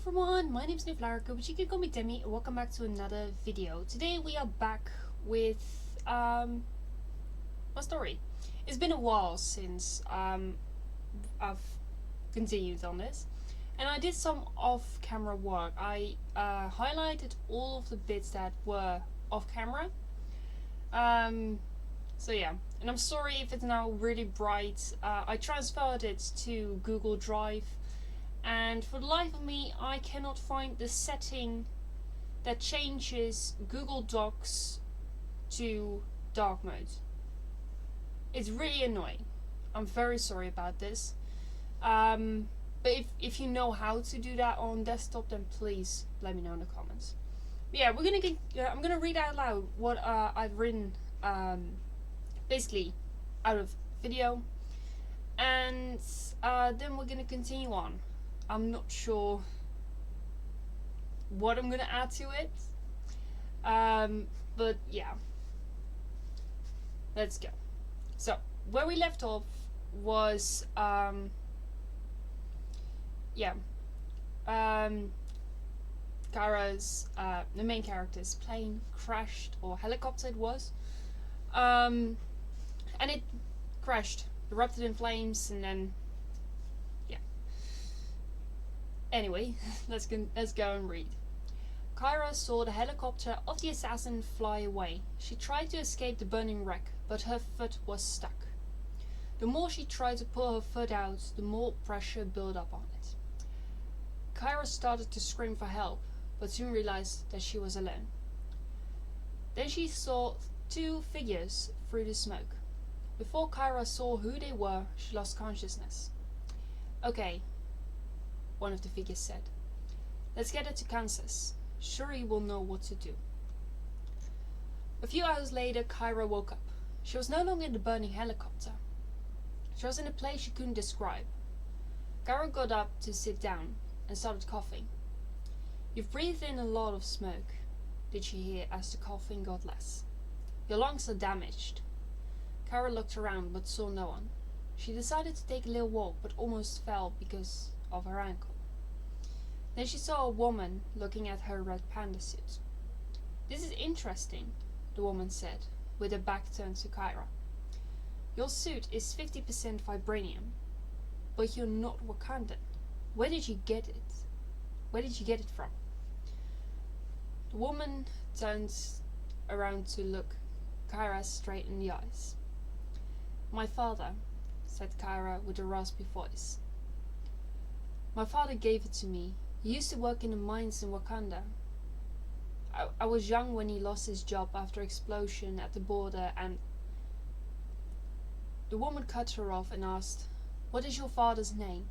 everyone, my name is NewFlowerGirl, but you can call me Demi, and welcome back to another video. Today we are back with my story. It's been a while since I've continued on this, and I did some off-camera work. I highlighted all of the bits that were off-camera. So yeah, and I'm sorry if it's now really bright. I transferred it to Google Drive. And for the life of me, I cannot find the setting that changes Google Docs to dark mode. It's really annoying. I'm very sorry about this. But if you know how to do that on desktop, then please let me know in the comments. But yeah, I'm gonna read out loud what I've written, basically out of video, and then we're gonna continue on. I'm not sure what I'm gonna add to it, but yeah, let's go. So where we left off was Kyra's the main character's plane crashed, or helicopter it was, and it crashed, erupted in flames, and then anyway, let's go and read. Kyra saw the helicopter of the assassin fly away. She tried to escape the burning wreck, but her foot was stuck. The more she tried to pull her foot out, the more pressure built up on it. Kyra started to scream for help, but soon realized that she was alone. Then she saw two figures through the smoke. Before Kyra saw who they were, she lost consciousness. "Okay," one of the figures said. "Let's get her to Kansas. Shuri will know what to do." A few hours later, Kyra woke up. She was no longer in the burning helicopter. She was in a place she couldn't describe. Kyra got up to sit down and started coughing. "You've breathed in a lot of smoke," did she hear as the coughing got less. "Your lungs are damaged." Kyra looked around but saw no one. She decided to take a little walk but almost fell because of her ankle. Then she saw a woman looking at her red panda suit. "This is interesting," the woman said, with her back turned to Kyra. "Your suit is 50% vibranium, but you're not Wakandan. Where did you get it? Where did you get it from?" The woman turned around to look Kyra straight in the eyes. "My father," said Kyra with a raspy voice. "My father gave it to me. He used to work in the mines in Wakanda. I was young when he lost his job after explosion at the border, and..." The woman cut her off and asked, "What is your father's name?"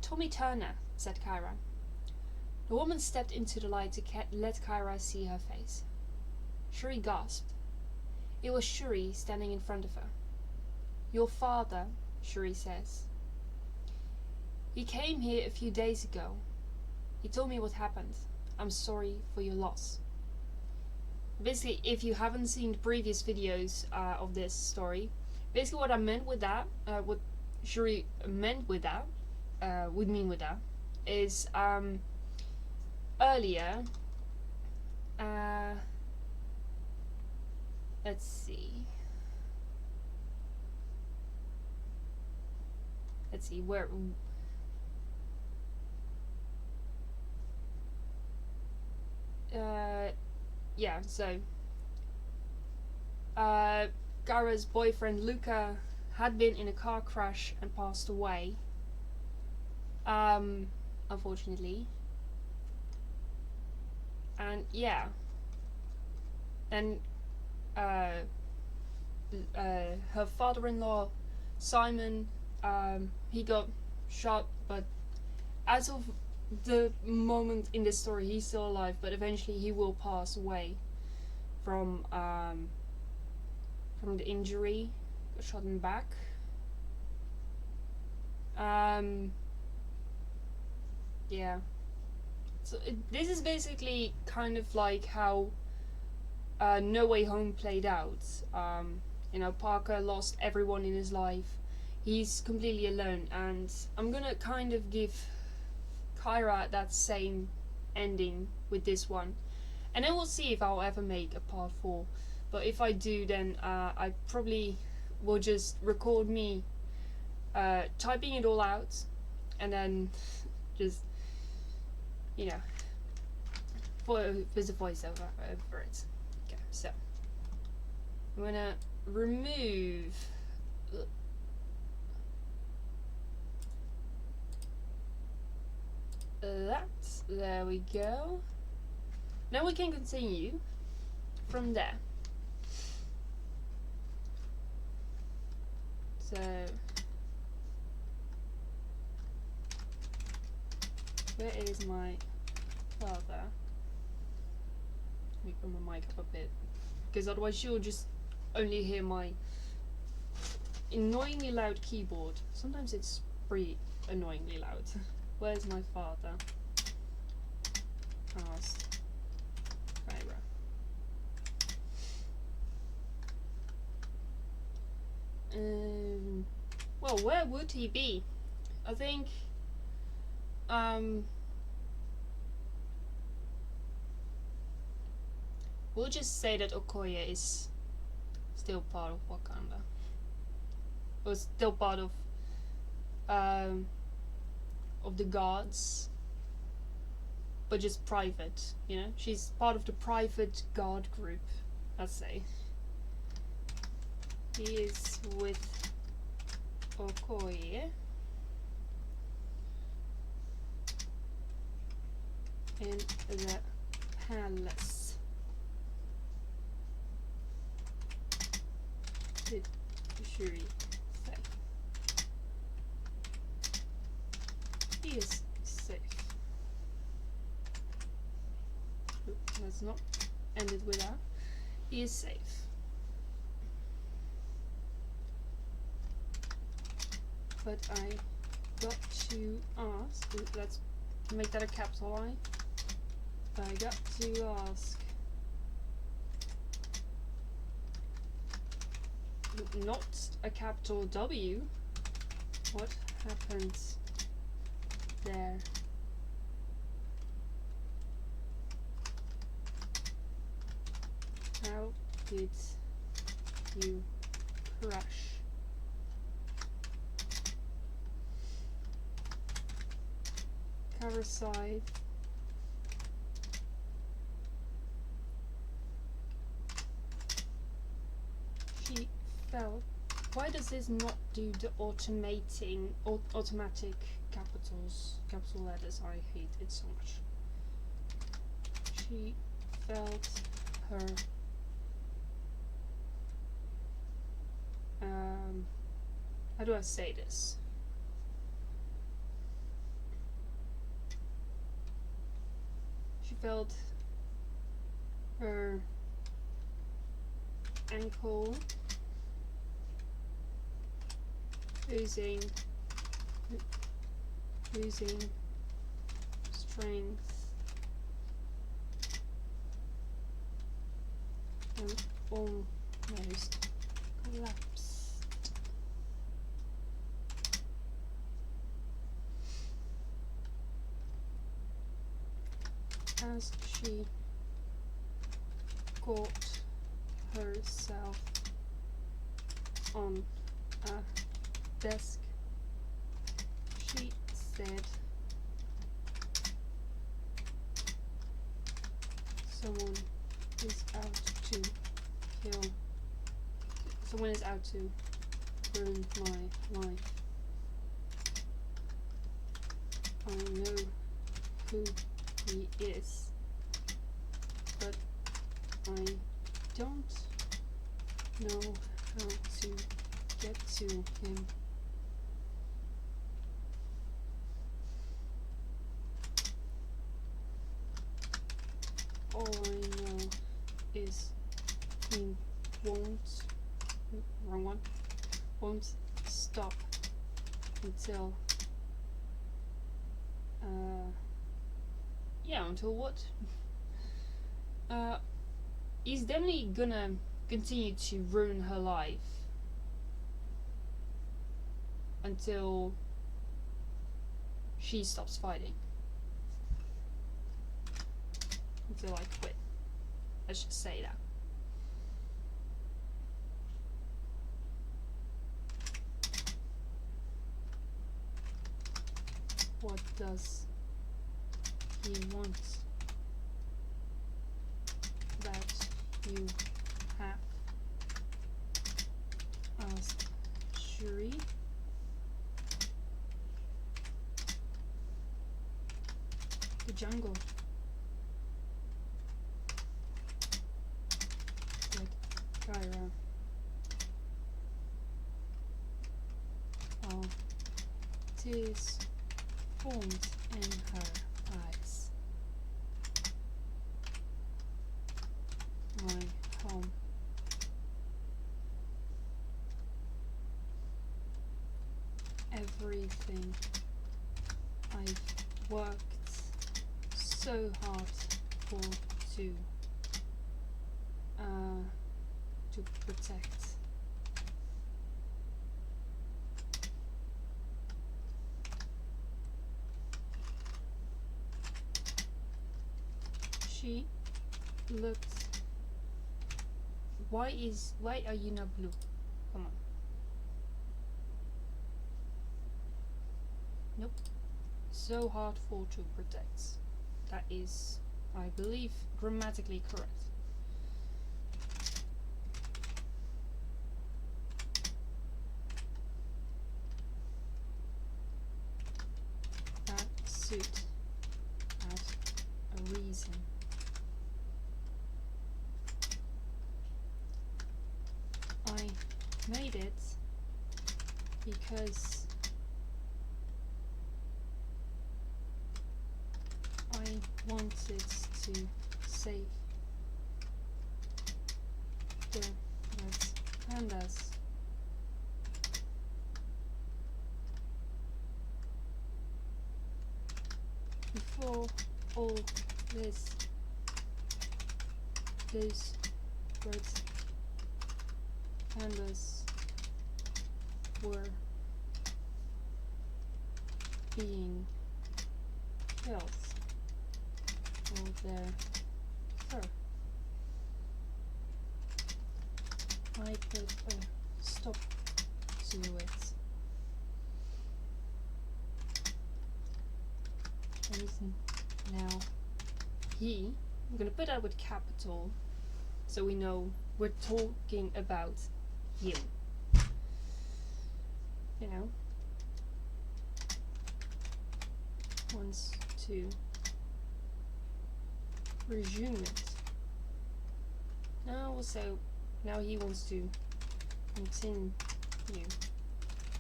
"Tommy Turner," said Kyra. The woman stepped into the light to let Kyra see her face. Shuri gasped. It was Shuri standing in front of her. "Your father," Shuri says. "He came here a few days ago. He told me what happened. I'm sorry for your loss." Basically, if you haven't seen the previous videos of this story, basically what I meant with that, what Shuri meant with that, would mean with that, is earlier, let's see, where... yeah, so Kyra's boyfriend Luca had been in a car crash and passed away, unfortunately. And yeah, and her father-in-law Simon, he got shot, but as of the moment in this story, he's still alive, but eventually he will pass away from the injury, shot in the back. Yeah. So this is basically kind of like how No Way Home played out. Parker lost everyone in his life. He's completely alone, and I'm gonna kind of give Kyra that same ending with this one. And then we'll see if I'll ever make a part 4. But if I do, then I probably will just record me typing it all out, and then just, you know, there's a voiceover over it. Okay, so I'm gonna remove that. There we go. Now we can continue from there. So where is my father? Let me put my mic up a bit, because otherwise you'll just only hear my annoyingly loud keyboard. Sometimes it's pretty annoyingly loud. Where's my father? Asked Kyra. Well, where would he be? I think we'll just say that Okoye is still part of Wakanda. Or still part of the gods, but just private, you know? She's part of the private god group, let's say. He is with Okoye. In the palace. Did Shuri say? He is safe. Let's not end it with that. He is safe. But I got to ask, let's make that a capital I. I got to ask, not a capital W, what happens there? How did you crash? Cover side. She fell. Why does this not do the automatic capital letters? I hate it so much. She felt her how do I say this? She felt her ankle losing strength and almost collapsed as she caught herself on a desk. She said someone is out to ruin my life. I know who he is, but I don't know how to get to him. All I know is he won't stop until until what? He's definitely gonna continue to ruin her life until she stops fighting. until I quit. Let's just say that. What does he want that you have? Asked Shuri. The jungle. With Kyra. All tears formed in her eyes. My home. Everything I've worked so hard for to protect. She looked. Why are you not blue? Come on. Nope. So hard for to protect. That is, I believe, grammatically correct. That suit had a reason. I made it because I wanted to save the red pandas. Before all this, those red pandas were being killed for their fur. I put a stop to it. And now I'm gonna put that with capital so we know we're talking about him. You know? Wants to resume it. Now he wants to continue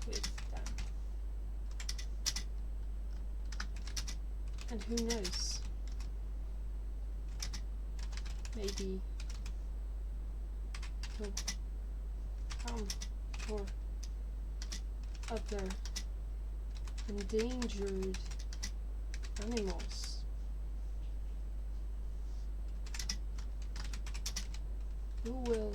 with that. And who knows? Maybe he'll come for other endangered animals. Who will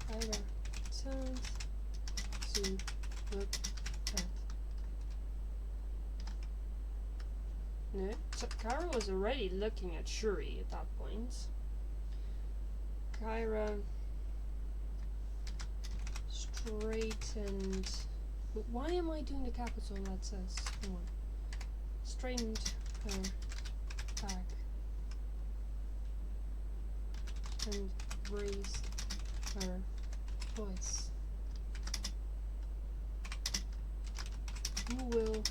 Kyra turned to look at. No, so Kyra was already looking at Shuri at that point. Kyra straightened. But why am I doing the capital that says one? Straightened her back and raised her voice. Who will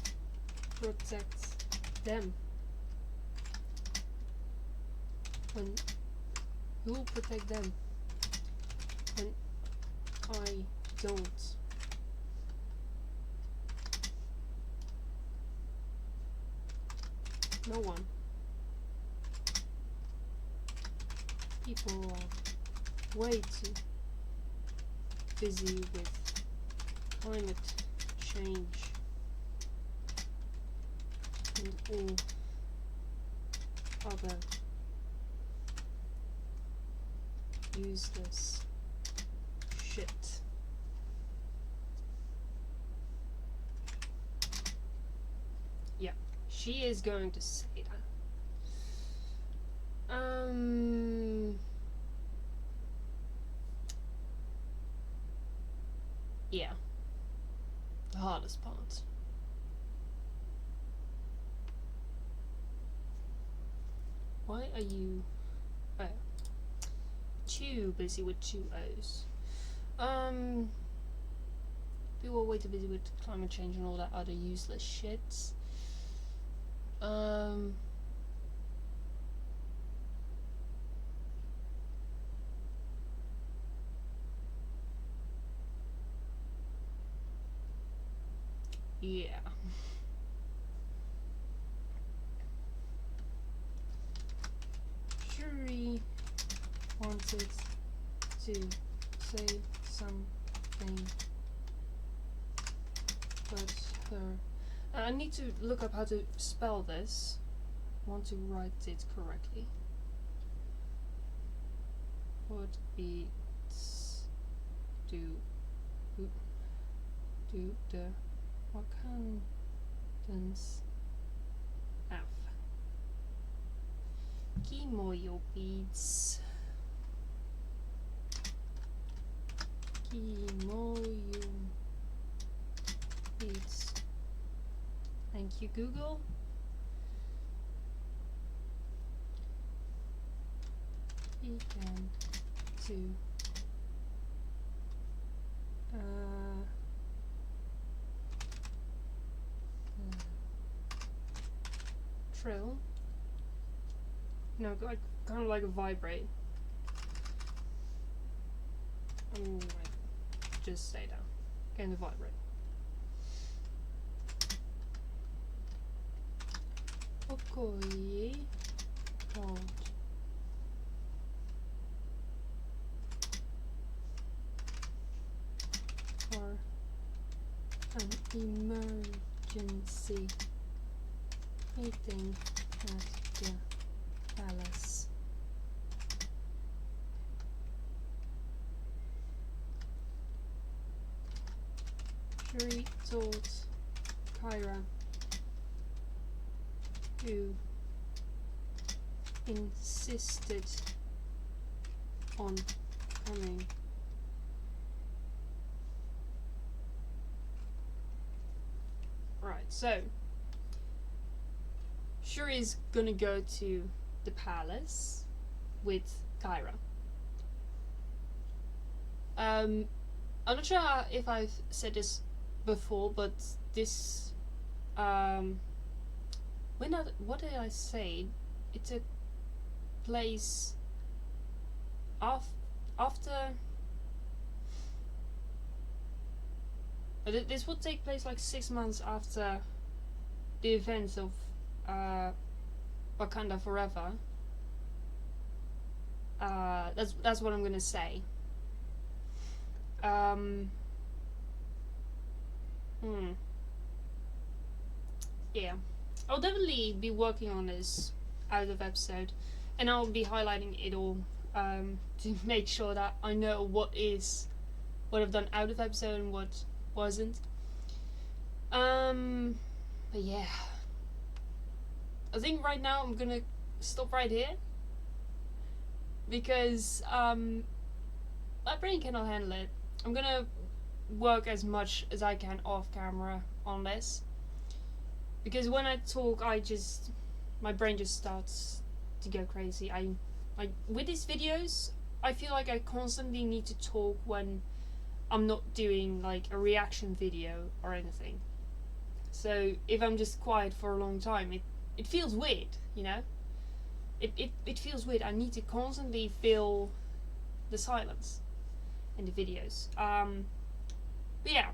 protect them? Who will protect them when I don't? No one. People are way too busy with climate change and all other useless shit. she is going to say that. Yeah. The hardest part. Why are you too busy with 2 O's? People are way too busy with climate change and all that other useless shit. Yeah. Shuri wanted to say something, but her... I need to look up how to spell this. I want to write it correctly. What it's do the Wakandans have? Kimoyo beads. Kimoyo beads. Thank you, Google. Began to trill. No, like kind of like a vibrate. Just stay down. Getting the vibrate. Okoye called for an emergency meeting at the palace. Shuri told Kyra, who insisted on coming. Right, so Shuri's gonna go to the palace with Kyra. I'm not sure if I've said this before, but this what did I say? It took place after. This would take place like 6 months after the events of Wakanda Forever. That's what I'm gonna say. Yeah, I'll definitely be working on this out of episode, and I'll be highlighting it all to make sure that I know what I've done out of episode and what wasn't. But yeah, I think right now I'm gonna stop right here because my brain cannot handle it. I'm gonna work as much as I can off camera on this, because when I talk, my brain just starts to go crazy. With these videos, I feel like I constantly need to talk when I'm not doing like a reaction video or anything. So if I'm just quiet for a long time, it feels weird, you know? It feels weird. I need to constantly fill the silence in the videos. But yeah,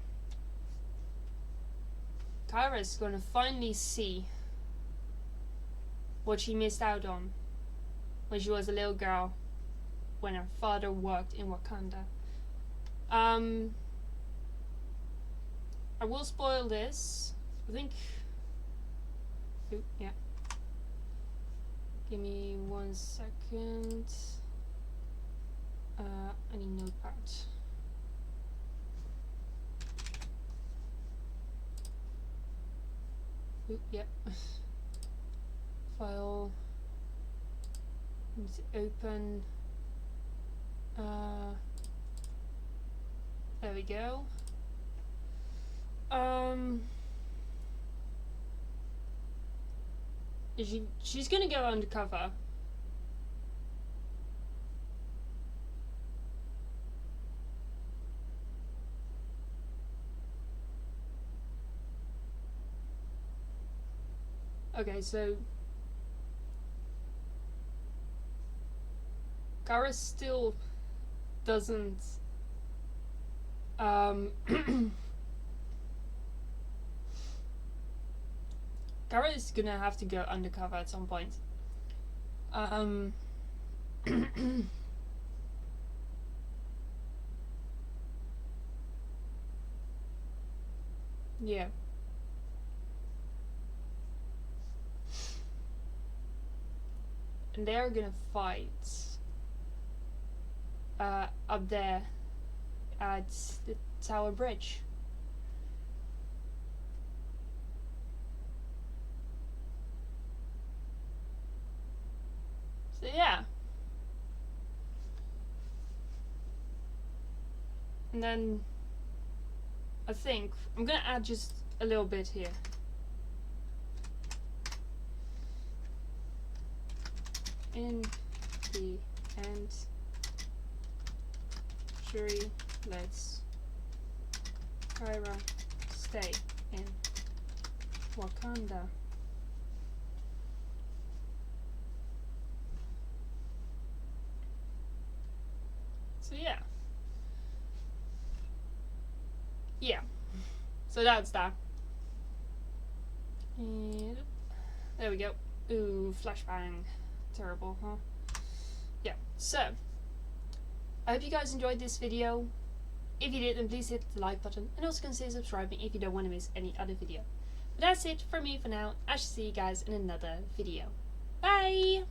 Kyra's gonna finally see what she missed out on when she was a little girl, when her father worked in Wakanda. I will spoil this. I think. Ooh, yeah. Give me 1 second. I need notepad. Ooh, yep. File. Need to open. There we go. She's gonna go undercover. Okay, so Kyra still doesn't Kyra is gonna have to go undercover at some point. Yeah. And they're gonna fight up there at the Tower Bridge. So yeah. And then I think I'm gonna add just a little bit here. In the end, Shuri lets Kyra stay in Wakanda. So yeah. Yeah. So that's that. And there we go. Ooh, flashbang. Terrible, huh? Yeah, so I hope you guys enjoyed this video. If you did, then please hit the like button and also consider subscribing if you don't want to miss any other video. But that's it for me for now. I shall see you guys in another video. Bye!